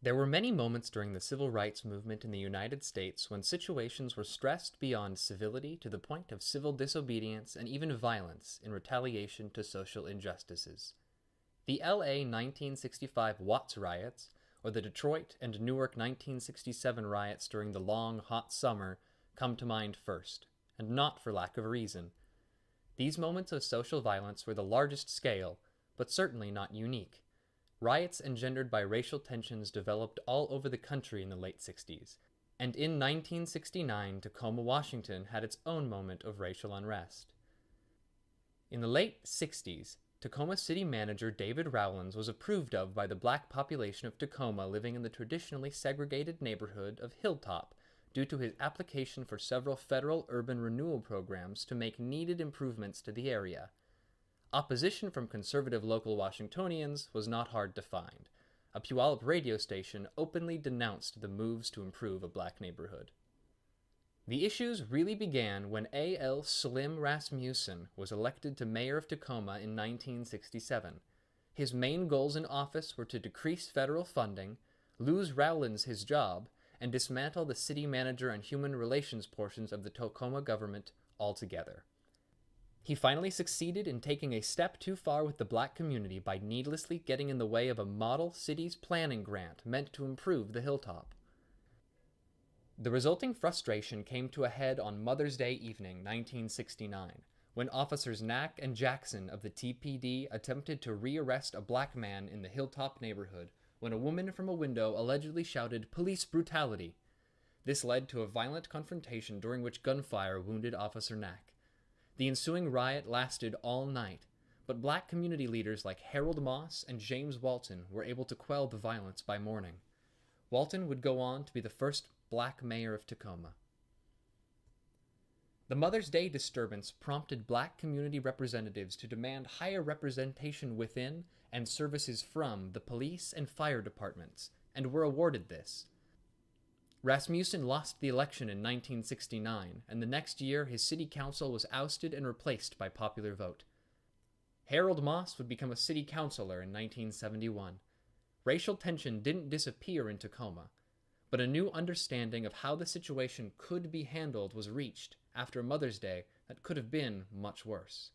There were many moments during the civil rights movement in the United States when situations were stressed beyond civility to the point of civil disobedience and even violence in retaliation to social injustices. The LA 1965 Watts riots, or the Detroit and Newark 1967 riots during the long, hot summer, come to mind first, and not for lack of reason. These moments of social violence were the largest scale, but certainly not unique. Riots engendered by racial tensions developed all over the country in the late 60s, and in 1969, Tacoma, Washington had its own moment of racial unrest. In the late 60s, Tacoma city manager David Rowlands was approved of by the black population of Tacoma living in the traditionally segregated neighborhood of Hilltop due to his application for several federal urban renewal programs to make needed improvements to the area. Opposition from conservative local Washingtonians was not hard to find. A Puyallup radio station openly denounced the moves to improve a black neighborhood. The issues really began when A.L. Slim Rasmussen was elected to mayor of Tacoma in 1967. His main goals in office were to decrease federal funding, lose Rowlands his job, and dismantle the city manager and human relations portions of the Tacoma government altogether. He finally succeeded in taking a step too far with the black community by needlessly getting in the way of a model city's planning grant meant to improve the hilltop. The resulting frustration came to a head on Mother's Day evening, 1969, when officers Knack and Jackson of the TPD attempted to rearrest a black man in the Hilltop neighborhood when a woman from a window allegedly shouted, "Police brutality!" This led to a violent confrontation during which gunfire wounded Officer Knack. The ensuing riot lasted all night, but black community leaders like Harold Moss and James Walton were able to quell the violence by morning. Walton would go on to be the first black mayor of Tacoma. The Mother's Day disturbance prompted black community representatives to demand higher representation within and services from the police and fire departments, and were awarded this. Rasmussen lost the election in 1969, and the next year his city council was ousted and replaced by popular vote. Harold Moss would become a city councilor in 1971. Racial tension didn't disappear in Tacoma, but a new understanding of how the situation could be handled was reached after Mother's Day that could have been much worse.